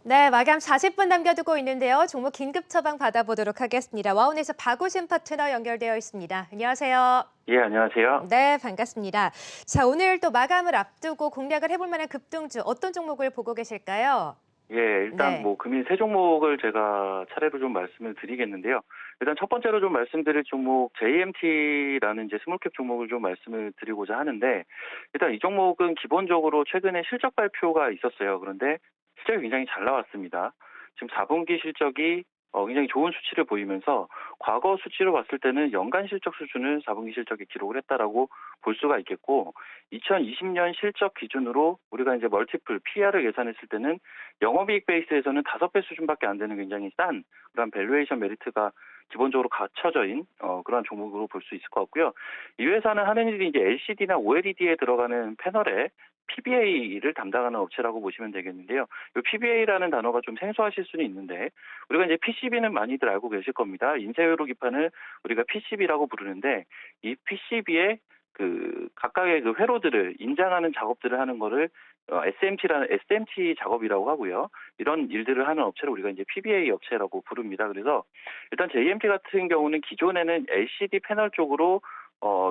네, 마감 40분 남겨두고 있는데요. 종목 긴급 처방 받아보도록 하겠습니다. 와운에서 박우신 파트너 연결되어 있습니다. 안녕하세요. 예, 안녕하세요. 네, 반갑습니다. 자, 오늘 또 마감을 앞두고 공략을 해볼 만한 급등주 어떤 종목을 보고 계실까요? 예, 일단 네. 뭐 금일 세 종목을 제가 차례로 좀 말씀을 드리겠는데요. 일단 첫 번째로 좀 말씀드릴 종목 JMT라는 이제 스몰캡 종목을 좀 말씀을 드리고자 하는데, 일단 이 종목은 기본적으로 최근에 실적 발표가 있었어요. 그런데 실적이 굉장히 잘 나왔습니다. 지금 4분기 실적이 굉장히 좋은 수치를 보이면서 과거 수치로 봤을 때는 연간 실적 수준을 4분기 실적에 기록을 했다라고 볼 수가 있겠고, 2020년 실적 기준으로 우리가 이제 멀티플 PR을 계산했을 때는 영업이익 베이스에서는 5배 수준밖에 안 되는 굉장히 싼 그런 밸류에이션 메리트가 기본적으로 갖춰져 있는 그런 종목으로 볼 수 있을 것 같고요. 이 회사는 하는 일이 이제 LCD나 OLED에 들어가는 패널에 PBA를 담당하는 업체라고 보시면 되겠는데요. 이 PBA라는 단어가 좀 생소하실 수는 있는데, 우리가 이제 PCB는 많이들 알고 계실 겁니다. 인쇄회로 기판을 우리가 PCB라고 부르는데, 이 PCB에 그 각각의 그 회로들을 인장하는 작업들을 하는 거를 SMT 작업이라고 하고요. 이런 일들을 하는 업체를 우리가 이제 PBA 업체라고 부릅니다. 그래서 일단 JMT 같은 경우는 기존에는 LCD 패널 쪽으로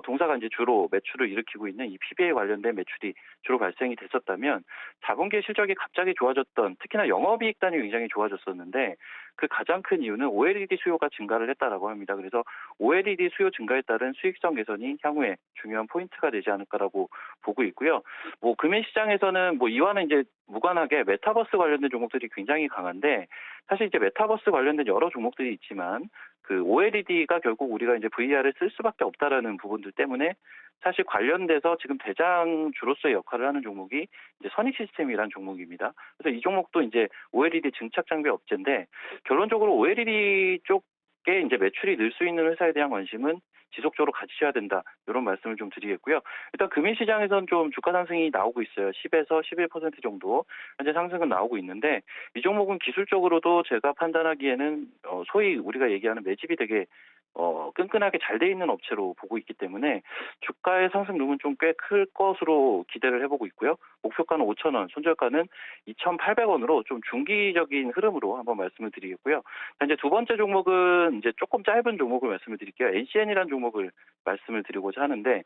동사가 이제 주로 매출을 일으키고 있는 이 PBA 관련된 매출이 주로 발생이 됐었다면, 4분기 실적이 갑자기 좋아졌던, 특히나 영업이익단이 굉장히 좋아졌었는데, 그 가장 큰 이유는 OLED 수요가 증가를 했다라고 합니다. 그래서 OLED 수요 증가에 따른 수익성 개선이 향후에 중요한 포인트가 되지 않을까라고 보고 있고요. 뭐 금일 시장에서는 뭐 이와는 이제 무관하게 메타버스 관련된 종목들이 굉장히 강한데, 사실 이제 메타버스 관련된 여러 종목들이 있지만 그 OLED가 결국 우리가 이제 VR을 쓸 수밖에 없다라는 부분들 때문에 사실 관련돼서 지금 대장주로서의 역할을 하는 종목이 이제 선익 시스템이라는 종목입니다. 그래서 이 종목도 이제 OLED 증착 장비 업체인데, 결론적으로 OLED 쪽에 이제 매출이 늘 수 있는 회사에 대한 관심은 지속적으로 가지셔야 된다, 이런 말씀을 좀 드리겠고요. 일단 금일 시장에서는 좀 주가 상승이 나오고 있어요. 10에서 11% 정도 현재 상승은 나오고 있는데, 이 종목은 기술적으로도 제가 판단하기에는 소위 우리가 얘기하는 매집이 되게 끈끈하게 잘 돼 있는 업체로 보고 있기 때문에 주가의 상승 룸은 좀 꽤 클 것으로 기대를 해보고 있고요. 목표가는 5,000원, 손절가는 2,800원으로 좀 중기적인 흐름으로 한번 말씀을 드리겠고요. 자, 이제 두 번째 종목은 이제 조금 짧은 종목을 말씀을 드릴게요. NCN이라는 종목을 말씀을 드리고자 하는데,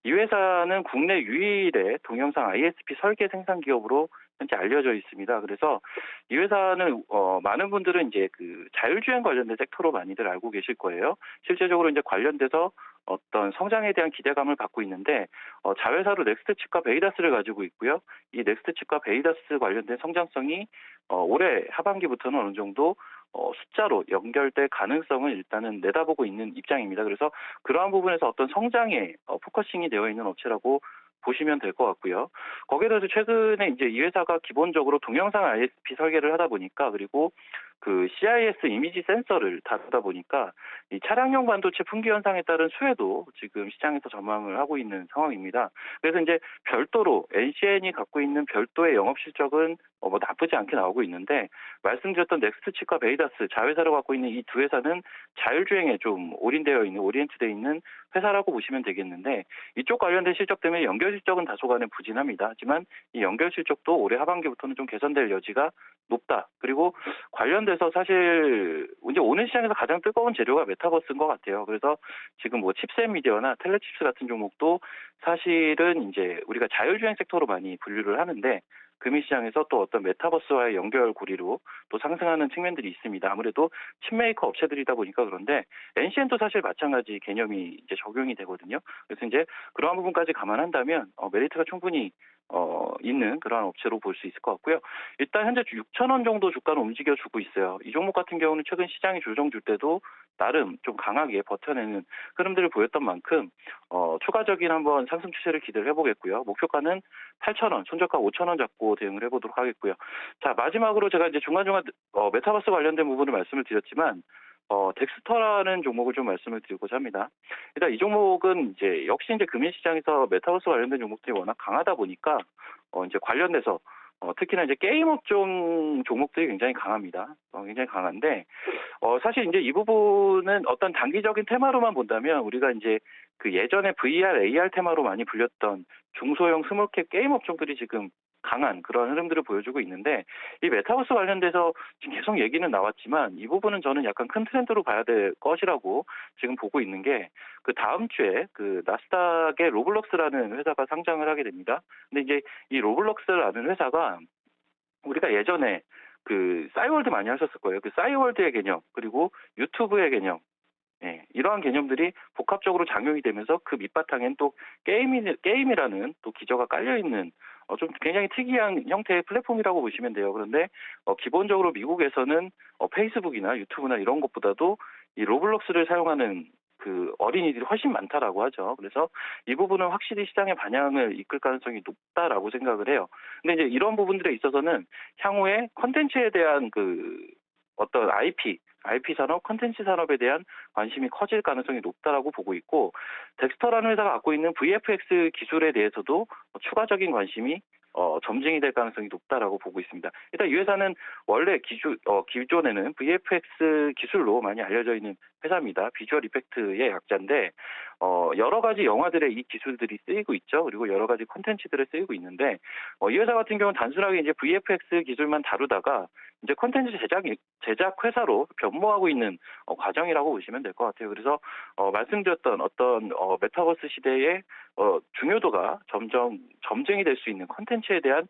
이 회사는 국내 유일의 동영상 ISP 설계 생산 기업으로 현재 알려져 있습니다. 그래서 이 회사는 많은 분들은 이제 그 자율주행 관련된 섹터로 많이들 알고 계실 거예요. 실제적으로 이제 관련돼서 어떤 성장에 대한 기대감을 갖고 있는데, 자회사로 넥스트칩과 베이다스를 가지고 있고요. 이 넥스트칩과 베이다스 관련된 성장성이 올해 하반기부터는 어느 정도 숫자로 연결될 가능성을 일단은 내다보고 있는 입장입니다. 그래서 그러한 부분에서 어떤 성장에 포커싱이 되어 있는 업체라고 보시면 될 것 같고요. 거기에 대해서 최근에 이제 이 회사가 기본적으로 동영상 ISP 설계를 하다 보니까, 그리고 그 CIS 이미지 센서를 다루다 보니까 이 차량용 반도체 품귀 현상에 따른 수혜도 지금 시장에서 전망을 하고 있는 상황입니다. 그래서 이제 별도로 NCN이 갖고 있는 별도의 영업 실적은 뭐 나쁘지 않게 나오고 있는데, 말씀드렸던 넥스트칩과 베이다스 자회사를 갖고 있는 이 두 회사는 자율주행에 좀 올인되어 있는, 오리엔트되어 있는 회사라고 보시면 되겠는데, 이쪽 관련된 실적 때문에 연결 실적은 다소간에 부진합니다. 하지만 이 연결 실적도 올해 하반기부터는 좀 개선될 여지가 높다. 그리고 관련돼서 사실 이제 오늘 시장에서 가장 뜨거운 재료가 메타버스인 것 같아요. 그래서 지금 뭐 칩셋 미디어나 텔레칩스 같은 종목도 사실은 이제 우리가 자율주행 섹터로 많이 분류를 하는데, 금일 시장에서 또 어떤 메타버스와의 연결고리로 또 상승하는 측면들이 있습니다. 아무래도 칩메이커 업체들이다 보니까 그런데, NCN도 사실 마찬가지 개념이 이제 적용이 되거든요. 그래서 이제 그러한 부분까지 감안한다면 메리트가 충분히 있는 그러한 업체로 볼 수 있을 것 같고요. 일단 현재 6,000원 정도 주가는 움직여주고 있어요. 이 종목 같은 경우는 최근 시장이 조정 줄 때도 나름 좀 강하게 버텨내는 흐름들을 보였던 만큼 추가적인 한번 상승 추세를 기대를 해보겠고요. 목표가는 8,000원, 손절가 5,000원 잡고 대응을 해보도록 하겠고요. 자, 마지막으로 제가 이제 중간중간 메타버스 관련된 부분을 말씀을 드렸지만, 덱스터라는 종목을 좀 말씀을 드리고자 합니다. 일단 이 종목은 이제 역시 이제 금일 시장에서 메타버스 관련된 종목들이 워낙 강하다 보니까 이제 관련돼서 특히나 이제 게임 업종 종목들이 굉장히 강합니다. 굉장히 강한데, 사실 이제 이 부분은 어떤 단기적인 테마로만 본다면 우리가 이제 그 예전에 VR, AR 테마로 많이 불렸던 중소형 스몰캡 게임 업종들이 지금 강한 그런 흐름들을 보여주고 있는데 이 메타버스 관련돼서 지금 계속 얘기는 나왔지만 이 부분은 저는 약간 큰 트렌드로 봐야 될 것이라고 지금 보고 있는 게 그 다음 주에 그 나스닥에 로블록스라는 회사가 상장을 하게 됩니다. 근데 이제 이 로블록스라는 회사가 우리가 예전에 그 싸이월드 많이 하셨을 거예요. 그 싸이월드의 개념 그리고 유튜브의 개념 예, 이러한 개념들이 복합적으로 작용이 되면서 그 밑바탕엔 또 게임이라는 또 기저가 깔려 있는 좀 굉장히 특이한 형태의 플랫폼이라고 보시면 돼요. 그런데 기본적으로 미국에서는 페이스북이나 유튜브나 이런 것보다도 이 로블록스를 사용하는 그 어린이들이 훨씬 많다라고 하죠. 그래서 이 부분은 확실히 시장의 반향을 이끌 가능성이 높다라고 생각을 해요. 근데 이제 이런 부분들에 있어서는 향후에 컨텐츠에 대한 그 어떤 IP 산업, 컨텐츠 산업에 대한 관심이 커질 가능성이 높다라고 보고 있고 덱스터라는 회사가 갖고 있는 VFX 기술에 대해서도 추가적인 관심이 점증이 될 가능성이 높다라고 보고 있습니다. 일단 이 회사는 원래 기존에는 VFX 기술로 많이 알려져 있는 회사입니다. 비주얼 이펙트의 약자인데 여러 가지 영화들의 이 기술들이 쓰이고 있죠. 그리고 여러 가지 콘텐츠들을 쓰이고 있는데 이 회사 같은 경우는 단순하게 이제 VFX 기술만 다루다가 이제 콘텐츠 제작 회사로 변모하고 있는 과정이라고 보시면 될 것 같아요. 그래서 말씀드렸던 어떤 메타버스 시대의 중요도가 점점 점증이 될 수 있는 콘텐츠에 대한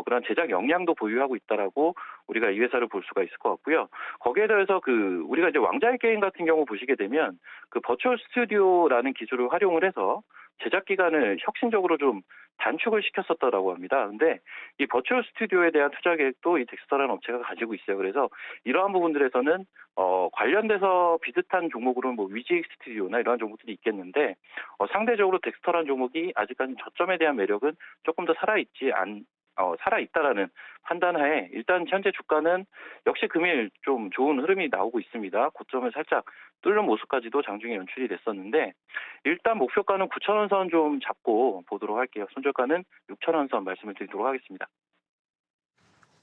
그런 제작 역량도 보유하고 있다라고 우리가 이 회사를 볼 수가 있을 것 같고요. 거기에 더해서 우리가 이제 왕좌의 게임 같은 경우 보시게 되면 그 버추얼 스튜디오라는 기술을 활용을 해서 제작 기간을 혁신적으로 좀 단축을 시켰었다라고 합니다. 근데 이 버추얼 스튜디오에 대한 투자 계획도 이 덱스터라는 업체가 가지고 있어요. 그래서 이러한 부분들에서는 관련돼서 비슷한 종목으로는 뭐 위직 스튜디오나 이러한 종목들이 있겠는데 상대적으로 덱스터라는 종목이 아직까지 저점에 대한 매력은 조금 더 살아있다라는 판단하에 일단 현재 주가는 역시 금일 좀 좋은 흐름이 나오고 있습니다. 고점을 살짝 뚫는 모습까지도 장중에 연출이 됐었는데 일단 목표가는 9,000원 선 좀 잡고 보도록 할게요. 손절가는 6,000원 선 말씀을 드리도록 하겠습니다.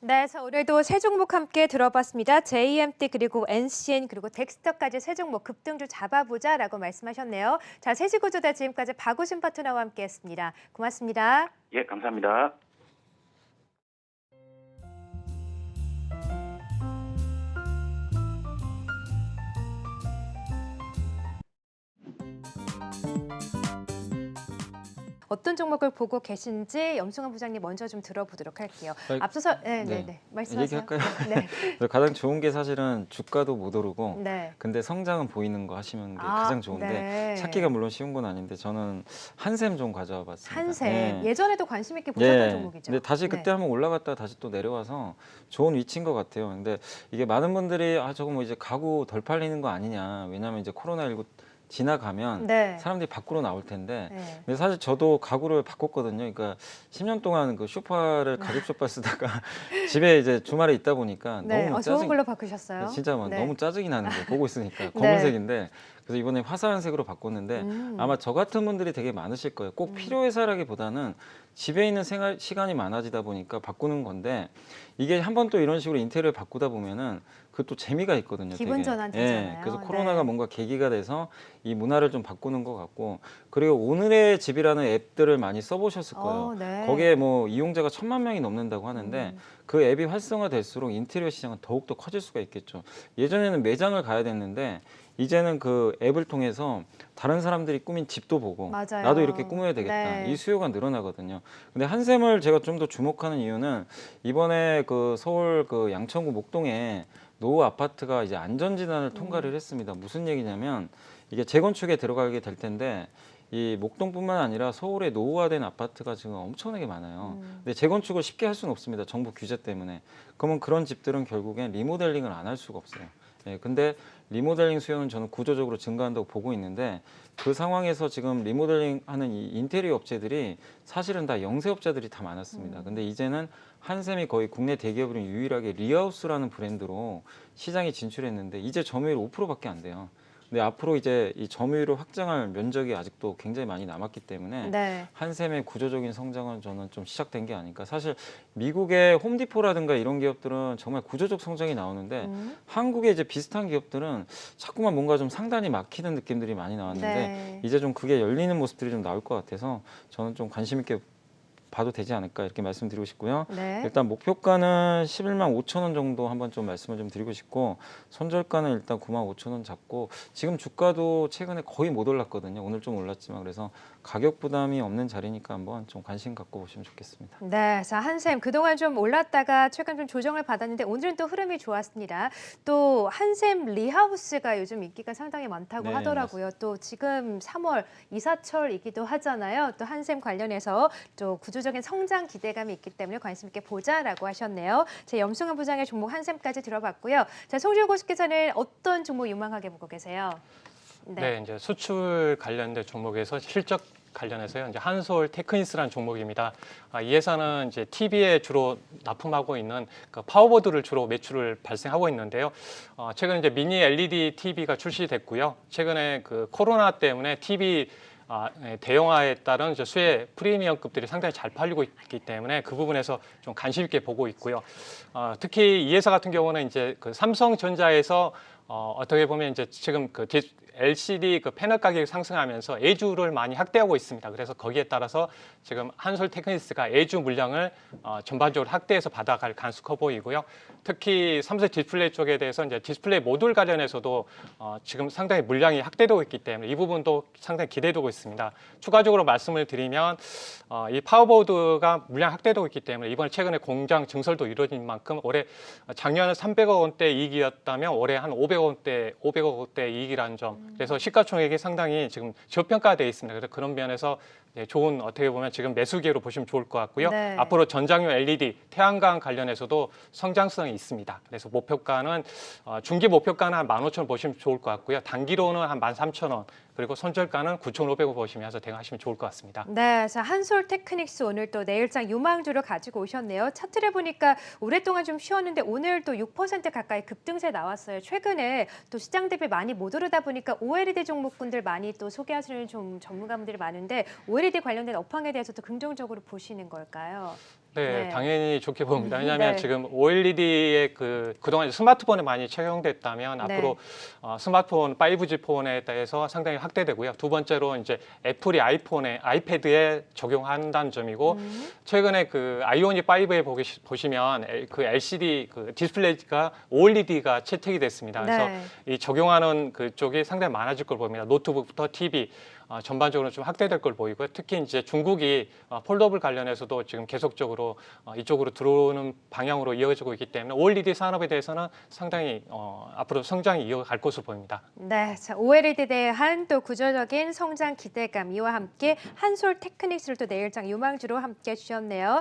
네, 자, 오늘도 세 종목 함께 들어봤습니다. JMT 그리고 NCN 그리고 덱스터까지 세 종목 급등주 잡아보자라고 말씀하셨네요. 자, 세시구조대 지금까지 박우신 파트너와 함께했습니다. 고맙습니다. 예, 감사합니다. 어떤 종목을 보고 계신지 염승환 부장님 먼저 좀 들어보도록 할게요. 앞서서 네, 말씀하세요. 얘기할까요? 네. 가장 좋은 게 사실은 주가도 못 오르고 네. 근데 성장은 보이는 거 하시는 게 가장 좋은데 네. 찾기가 물론 쉬운 건 아닌데 저는 한샘 좀 가져와 봤습니다. 한샘. 네. 예전에도 관심 있게 보셨던 네. 종목이죠. 근데 다시 그때 네. 한번 올라갔다가 다시 또 내려와서 좋은 위치인 것 같아요. 근데 이게 많은 분들이 저거 뭐 이제 가구 덜 팔리는 거 아니냐. 왜냐하면 이제 코로나19 지나가면 네. 사람들이 밖으로 나올 텐데 네. 근데 사실 저도 가구를 바꿨거든요. 그러니까 10년 동안 그 소파를 가죽 소파 쓰다가 집에 이제 주말에 있다 보니까 네. 너무 좋은 짜증 걸로 바꾸셨어요. 진짜 막 네. 너무 짜증이 나는 거예요. 보고 있으니까 검은색인데 그래서 이번에 화사한 색으로 바꿨는데 아마 저 같은 분들이 되게 많으실 거예요. 꼭 필요해서라기보다는 집에 있는 생활 시간이 많아지다 보니까 바꾸는 건데 이게 한번 또 이런 식으로 인테리어를 바꾸다 보면은 그 또 재미가 있거든요. 기분 되게. 전환 되잖아요. 그래서 코로나가 네. 뭔가 계기가 돼서 이 문화를 좀 바꾸는 것 같고 그리고 오늘의 집이라는 앱들을 많이 써보셨을 거예요. 네. 거기에 뭐 이용자가 1,000만 명이 넘는다고 하는데 그 앱이 활성화될수록 인테리어 시장은 더욱더 커질 수가 있겠죠. 예전에는 매장을 가야 됐는데 이제는 그 앱을 통해서 다른 사람들이 꾸민 집도 보고 맞아요. 나도 이렇게 꾸며야 되겠다. 네. 이 수요가 늘어나거든요. 근데 한샘을 제가 좀 더 주목하는 이유는 이번에 그 서울 그 양천구 목동에 노후 아파트가 이제 안전진단을 통과를 했습니다. 무슨 얘기냐면 이게 재건축에 들어가게 될 텐데 이 목동뿐만 아니라 서울에 노후화된 아파트가 지금 엄청나게 많아요. 근데 재건축을 쉽게 할 수는 없습니다. 정부 규제 때문에. 그러면 그런 집들은 결국엔 리모델링을 안 할 수가 없어요. 근데 리모델링 수요는 저는 구조적으로 증가한다고 보고 있는데 그 상황에서 지금 리모델링 하는 이 인테리어 업체들이 사실은 다 영세업자들이 다 많았습니다. 근데 이제는 한샘이 거의 국내 대기업으로 유일하게 리하우스라는 브랜드로 시장에 진출했는데 이제 점유율 5%밖에 안 돼요. 근데 앞으로 이제 이 점유율을 확장할 면적이 아직도 굉장히 많이 남았기 때문에 네. 한샘의 구조적인 성장은 저는 좀 시작된 게 아닐까. 사실 미국의 홈디포라든가 이런 기업들은 정말 구조적 성장이 나오는데 한국의 이제 비슷한 기업들은 자꾸만 뭔가 좀 상단이 막히는 느낌들이 많이 나왔는데 네. 이제 좀 그게 열리는 모습들이 좀 나올 것 같아서 저는 좀 관심 있게 봐도 되지 않을까 이렇게 말씀드리고 싶고요. 네. 일단 목표가는 11만 5천 원 정도 한번 좀 말씀을 좀 드리고 싶고 손절가는 일단 9만 5천 원 잡고 지금 주가도 최근에 거의 못 올랐거든요. 오늘 좀 올랐지만 그래서 가격 부담이 없는 자리니까 한번 좀 관심 갖고 보시면 좋겠습니다. 네, 자 한샘 그동안 좀 올랐다가 최근 좀 조정을 받았는데 오늘은 또 흐름이 좋았습니다. 또 한샘 리하우스가 요즘 인기가 상당히 많다고 네, 하더라고요. 또 지금 3월 이사철이기도 하잖아요. 또 한샘 관련해서 또 구조적인 성장 기대감이 있기 때문에 관심 있게 보자라고 하셨네요. 제 염승환 부장의 종목 한샘까지 들어봤고요. 자 송지호 고객께서는 어떤 종목 유망하게 보고 계세요? 네, 이제 수출 관련된 종목에서 실적 관련해서요. 이제 한솔 테크니스라는 종목입니다. 이 회사는 이제 TV에 주로 납품하고 있는 그 파워보드를 주로 매출을 발생하고 있는데요. 최근에 이제 미니 LED TV가 출시됐고요. 최근에 그 코로나 때문에 TV 대형화에 따른 수혜 프리미엄급들이 상당히 잘 팔리고 있기 때문에 그 부분에서 좀 관심 있게 보고 있고요. 특히 이 회사 같은 경우는 이제 그 삼성전자에서 어떻게 보면 이제 지금 그 LCD 그 패널 가격이 상승하면서 애주를 많이 확대하고 있습니다. 그래서 거기에 따라서 지금 한솔 테크니스가 애주 물량을 전반적으로 확대해서 받아갈 가능성이 커 보이고요. 특히 삼성 디스플레이 쪽에 대해서 이제 디스플레이 모듈 관련해서도 지금 상당히 물량이 확대되고 있기 때문에 이 부분도 상당히 기대되고 있습니다. 추가적으로 말씀을 드리면 이 파워보드가 물량 확대되고 있기 때문에 이번에 최근에 공장 증설도 이루어진 만큼 올해 작년에 300억 원대 이익이었다면 올해 한 500억 원대 이익이라는 점. 그래서 시가총액이 상당히 지금 저평가되어 있습니다. 그래서 그런 면에서 좋은 어떻게 보면 지금 매수기로 보시면 좋을 것 같고요. 네. 앞으로 전장용 LED, 태양광 관련해서도 성장성이 있습니다. 그래서 목표가는 중기 목표가는 한 15,000원 보시면 좋을 것 같고요. 단기로는 한 13,000원 그리고 손절가는 9,500원 보시면서 대응하시면 좋을 것 같습니다. 네, 자 한솔 테크닉스 오늘 또 내일장 유망주를 가지고 오셨네요. 차트를 보니까 오랫동안 좀 쉬었는데 오늘 또 6% 가까이 급등세 나왔어요. 최근에 또 시장 대비 많이 못 오르다 보니까 OLED 종목군들 많이 또 소개하시는 좀 전문가분들이 많은데 OLED 관련된 업황에 대해서도 긍정적으로 보시는 걸까요? 네, 네. 당연히 좋게 봅니다. 왜냐하면 네. 지금 OLED의 그동안 스마트폰에 많이 적용됐다면 네. 앞으로 스마트폰 5G 폰에 대해서 상당히 확대되고요. 두 번째로 이제 애플이 아이패드에 적용한다는 점이고 최근에 그 아이오닉 5에 보시면 그 LCD 그 디스플레이가 OLED가 채택이 됐습니다. 그래서 네. 이 적용하는 그쪽이 상당히 많아질 걸 봅니다. 노트북부터 TV 전반적으로 좀 확대될 걸 보이고요. 특히 이제 중국이 폴더블 관련해서도 지금 계속적으로 이쪽으로 들어오는 방향으로 이어지고 있기 때문에 OLED 산업에 대해서는 상당히 앞으로 성장이 이어갈 것으로 보입니다. 네, 자 OLED에 대한 또 구조적인 성장 기대감 이와 함께 한솔 테크닉스를 또 내일장 유망주로 함께 해주셨네요.